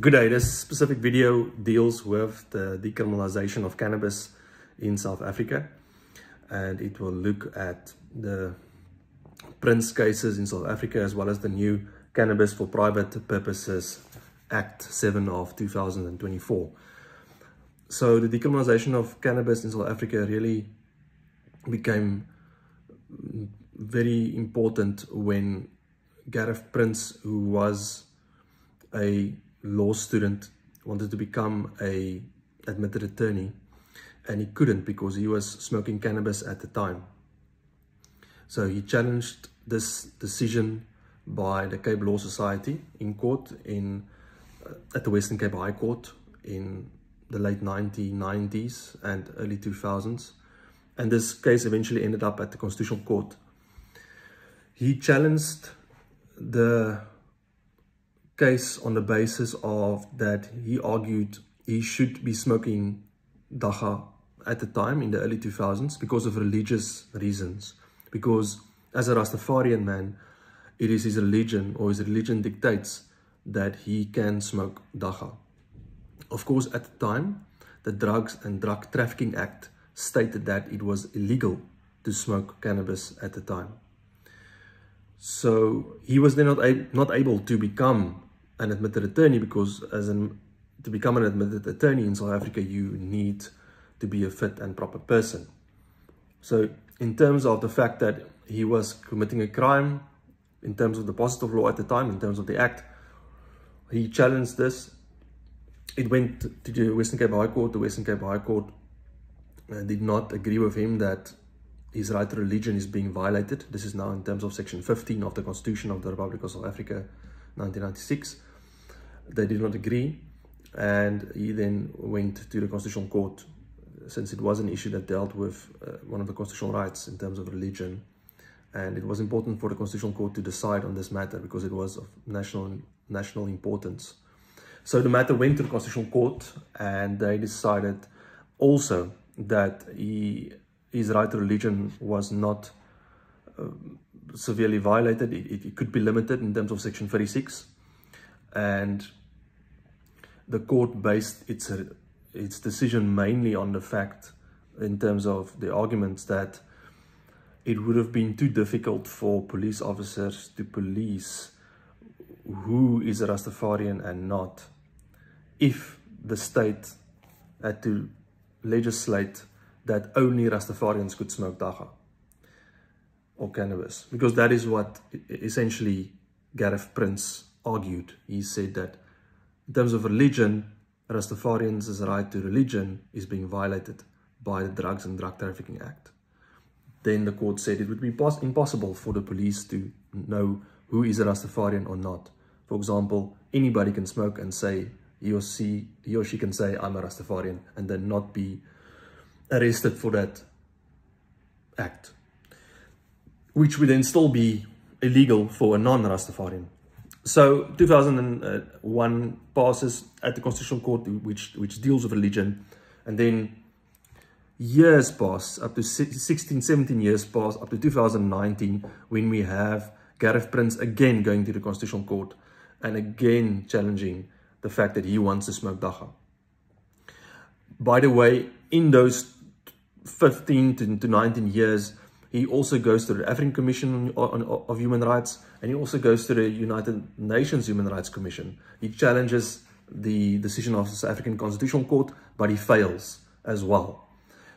Good day. This specific video deals with the decriminalization of cannabis in South Africa, and it will look at the Prince cases in South Africa as well as the new Cannabis for Private Purposes Act 7 of 2024. So the decriminalization of cannabis in South Africa really became very important when Gareth Prince, who was a law student, wanted to become a admitted attorney, and he couldn't because he was smoking cannabis at the time. So he challenged this decision by the Cape Law Society in court at the Western Cape High Court in the late 1990s and early 2000s, and this case eventually ended up at the Constitutional Court. He challenged the case on the basis of that he argued he should be smoking dagga at the time in the early 2000s because of religious reasons, because as a Rastafarian man, it is his religion, or his religion dictates that he can smoke dagga. Of course, at the time, the Drugs and Drug Trafficking Act stated that it was illegal to smoke cannabis at the time. So he was then not able to become an admitted attorney, because to become an admitted attorney in South Africa, you need to be a fit and proper person. So in terms of the fact that he was committing a crime, in terms of the positive law at the time, in terms of the act, he challenged this. It went to the Western Cape High Court. The Western Cape High Court did not agree with him that his right to religion is being violated. This is now in terms of Section 15 of the Constitution of the Republic of South Africa, 1996. They did not agree, and he then went to the Constitutional Court, since it was an issue that dealt with one of the constitutional rights in terms of religion. And it was important for the Constitutional Court to decide on this matter because it was of national importance. So the matter went to the Constitutional Court, and they decided also that his right to religion was not severely violated. It could be limited in terms of Section 36, and the court based its decision mainly on the fact, in terms of the arguments, that it would have been too difficult for police officers to police who is a Rastafarian and not, if the state had to legislate that only Rastafarians could smoke dagga or cannabis, because that is what essentially Gareth Prince argued. He said that in terms of religion, Rastafarians' right to religion is being violated by the Drugs and Drug Trafficking Act. Then the court said it would be impossible for the police to know who is a Rastafarian or not. For example, anybody can smoke and say, he or she can say, I'm a Rastafarian, and then not be arrested for that act, which would then still be illegal for a non-Rastafarian. So 2001 passes at the Constitutional Court, which deals with religion, and then years pass, up to 16, 17 years pass, up to 2019, when we have Gareth Prince again going to the Constitutional Court and again challenging the fact that he wants to smoke dagga. By the way, in those 15 to 19 years, he also goes to the African Commission of Human Rights, and he also goes to the United Nations Human Rights Commission. He challenges the decision of the South African Constitutional Court, but he fails as well.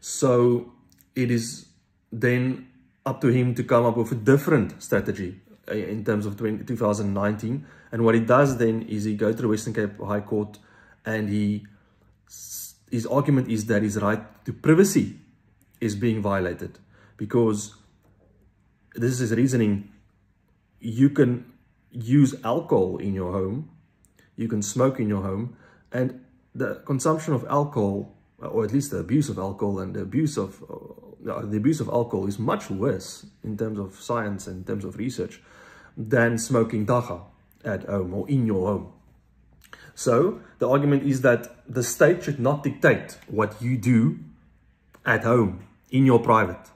So it is then up to him to come up with a different strategy in terms of 2019. And what he does then is he goes to the Western Cape High Court, and his argument is that his right to privacy is being violated, because this is his reasoning. You can use alcohol in your home, you can smoke in your home, and the consumption of alcohol, or at least the abuse of alcohol, and the abuse of alcohol is much worse in terms of science and in terms of research than smoking dagga at home or in your home. So the argument is that the state should not dictate what you do at home, in your private.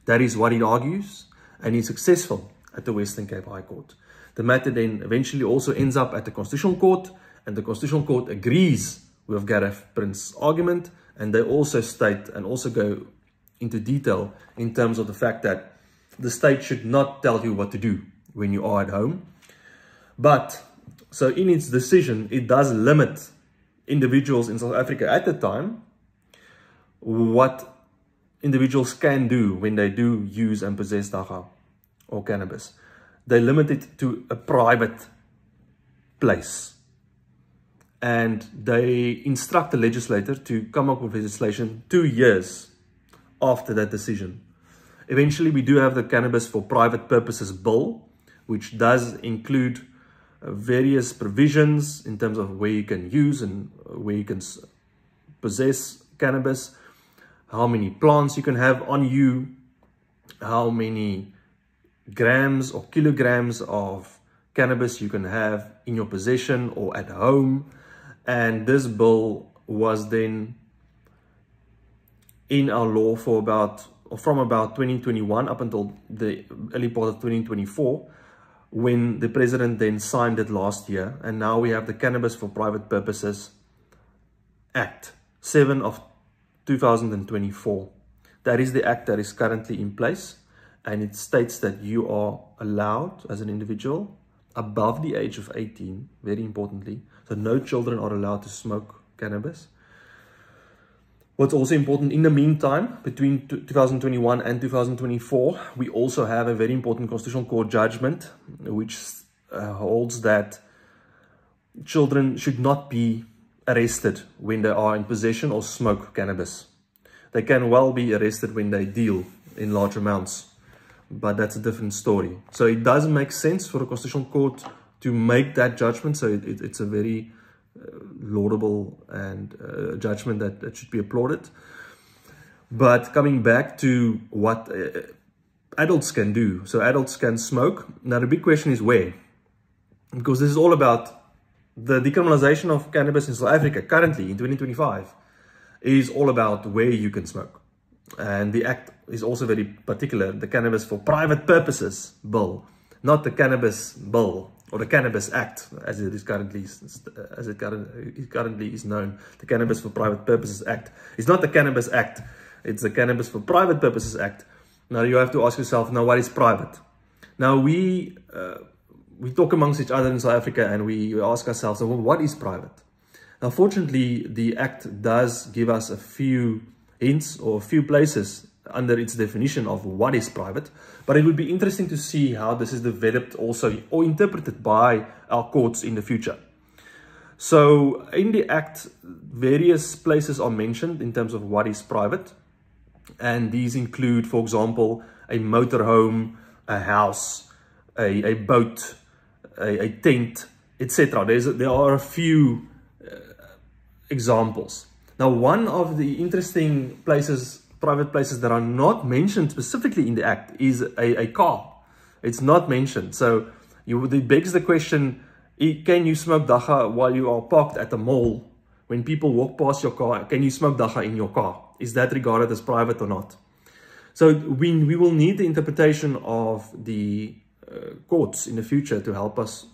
That is what he argues, and he's successful at the Western Cape High Court. The matter then eventually also ends up at the Constitutional Court, And the Constitutional Court agrees with Gareth Prince's argument, and they also state and also go into detail in terms of the fact that the state should not tell you what to do when you are at home. But, so in its decision, it does limit individuals in South Africa at the time what individuals can do when they do use and possess dagga or cannabis. They limit it to a private place. And they instruct the legislator to come up with legislation 2 years after that decision. Eventually, we do have the Cannabis for Private Purposes Bill, which does include various provisions in terms of where you can use and where you can possess cannabis, how many plants you can have on you, how many grams or kilograms of cannabis you can have in your possession or at home. And this bill was then in our law for from about 2021 up until the early part of 2024, when the president then signed it last year. And now we have the Cannabis for Private Purposes Act 7 of 2024. That is the act that is currently in place, and it states that you are allowed as an individual above the age of 18, very importantly. So no children are allowed to smoke cannabis. What's also important, in the meantime, between 2021 and 2024, we also have a very important Constitutional Court judgment, which holds that children should not be arrested when they are in possession or smoke cannabis. They can well be arrested when they deal in large amounts, but that's a different story. So it doesn't make sense for the Constitutional Court to make that judgment. So it's a very laudable and judgment that should be applauded. But coming back to what adults can do. So adults can smoke. Now the big question is where? Because this is all about the decriminalization of cannabis in South Africa currently in 2025 is all about where you can smoke. And the act is also very particular, the Cannabis for Private Purposes Bill, not the Cannabis Bill or the Cannabis Act, as it currently is known. The Cannabis for Private Purposes Act. It's not the Cannabis Act, it's the Cannabis for Private Purposes Act. Now you have to ask yourself, now what is private? Now we talk amongst each other in South Africa and we ask ourselves, well, what is private? Now fortunately, the Act does give us a few hints or a few places under its definition of what is private, but it would be interesting to see how this is developed also or interpreted by our courts in the future. So in the Act, various places are mentioned in terms of what is private, and these include, for example, a motorhome, a house, a boat, a tent, etc. There are a few examples. Now, one of the interesting places, private places that are not mentioned specifically in the Act is a car. It's not mentioned. So it begs the question, can you smoke dagga while you are parked at the mall? When people walk past your car, can you smoke dagga in your car? Is that regarded as private or not? So we will need the interpretation of the courts in the future to help us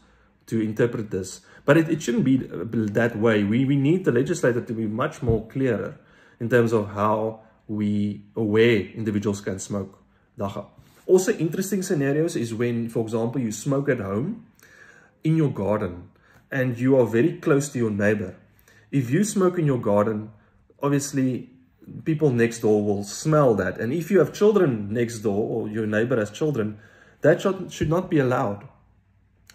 to interpret this. But it shouldn't be that way. We need the legislator to be much more clearer in terms of how where individuals can smoke dagga. Also interesting scenarios is when, for example, you smoke at home in your garden and you are very close to your neighbor. If you smoke in your garden, obviously people next door will smell that. And if you have children next door or your neighbor has children, that should not be allowed.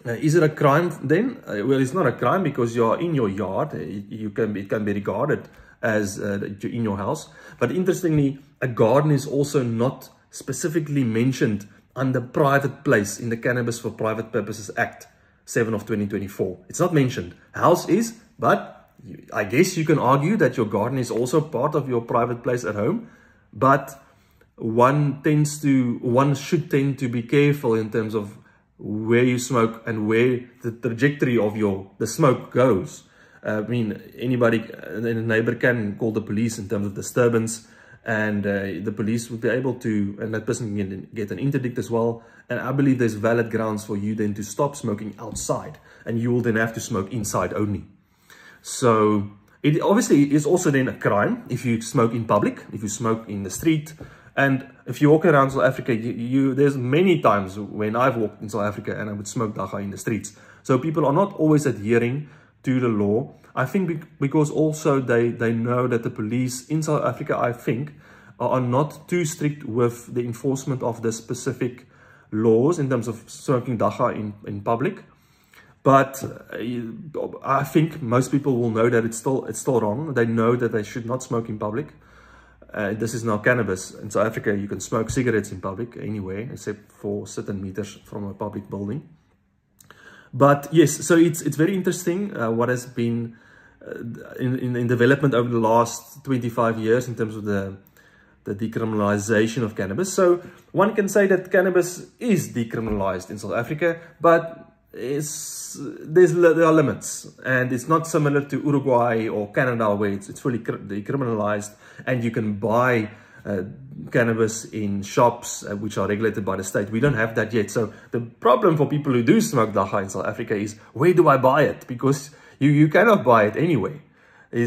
Is it a crime then? Well, it's not a crime because you're in your yard. It can be regarded as in your house. But interestingly, a garden is also not specifically mentioned under private place in the Cannabis for Private Purposes Act 7 of 2024. It's not mentioned. House is, but I guess you can argue that your garden is also part of your private place at home. But one should tend to be careful in terms of where you smoke and where the trajectory of the smoke goes. I mean, anybody, a neighbor can call the police in terms of disturbance, and the police would be able to, and that person can get an interdict as well. And I believe there's valid grounds for you then to stop smoking outside, and you will then have to smoke inside only. So it obviously is also then a crime if you smoke in public, if you smoke in the street. And if you walk around South Africa, there's many times when I've walked in South Africa and I would smoke dagga in the streets. So people are not always adhering to the law. I think because also they know that the police in South Africa, I think, are not too strict with the enforcement of the specific laws in terms of smoking dagga in public. But I think most people will know that it's still wrong. They know that they should not smoke in public. This is now cannabis. In South Africa, you can smoke cigarettes in public anywhere, except for certain meters from a public building. But yes, so it's very interesting what has been in development over the last 25 years in terms of the decriminalization of cannabis. So one can say that cannabis is decriminalized in South Africa, but there are limits, and it's not similar to Uruguay or Canada where it's fully decriminalized and you can buy cannabis in shops which are regulated by the state. We don't have that yet. So the problem for people who do smoke dagga in South Africa is, where do I buy it? Because you cannot buy it anyway.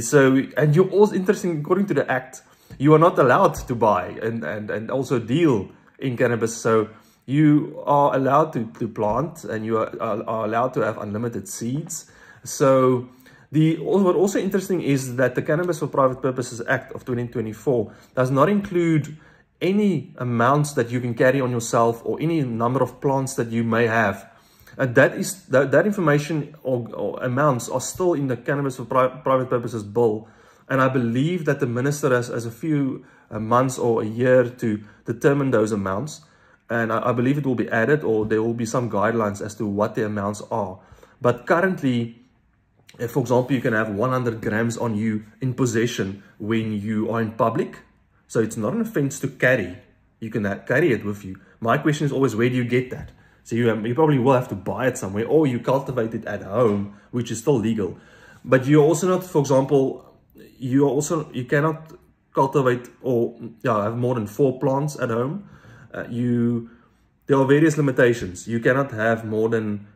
So, and you're also interesting, according to the act, you are not allowed to buy and also deal in cannabis. So you are allowed to plant, and you are allowed to have unlimited seeds. So what also interesting is that the Cannabis for Private Purposes Act of 2024 does not include any amounts that you can carry on yourself or any number of plants that you may have. And that information or amounts are still in the Cannabis for Private Purposes Bill. And I believe that the minister has a few months or a year to determine those amounts. And I believe it will be added, or there will be some guidelines as to what the amounts are. But currently, for example, you can have 100 grams on you in possession when you are in public. So it's not an offense to carry. You can carry it with you. My question is always, where do you get that? So you probably will have to buy it somewhere, or you cultivate it at home, which is still legal. But you're also not, for example, you cannot cultivate or have more than 4 plants at home. There are various limitations. You cannot have more than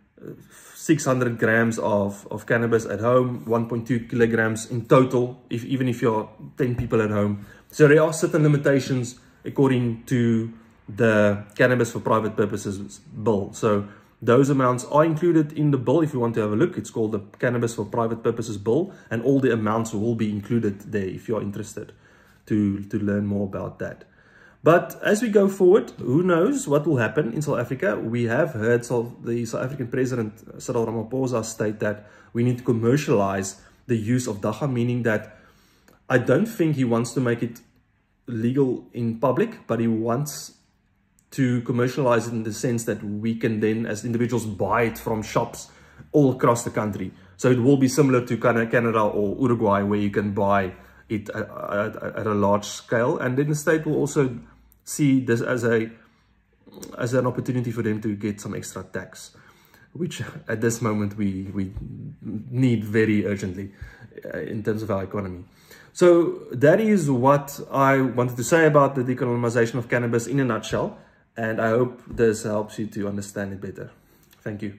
600 grams of cannabis at home, 1.2 kilograms in total, even if you're 10 people at home. So there are certain limitations according to the Cannabis for Private Purposes Bill. So those amounts are included in the bill. If you want to have a look, it's called the Cannabis for Private Purposes Bill, and all the amounts will be included there if you're interested to learn more about that. But as we go forward, who knows what will happen in South Africa? We have heard the South African President Cyril Ramaphosa state that we need to commercialize the use of dagga, meaning that I don't think he wants to make it legal in public, but he wants to commercialize it in the sense that we can then, as individuals, buy it from shops all across the country. So it will be similar to Canada or Uruguay, where you can buy it at a large scale, and then the state will also see this as an opportunity for them to get some extra tax, which at this moment we need very urgently in terms of our economy. So that is what I wanted to say about the decriminalization of cannabis in a nutshell, and I hope this helps you to understand it better. Thank you.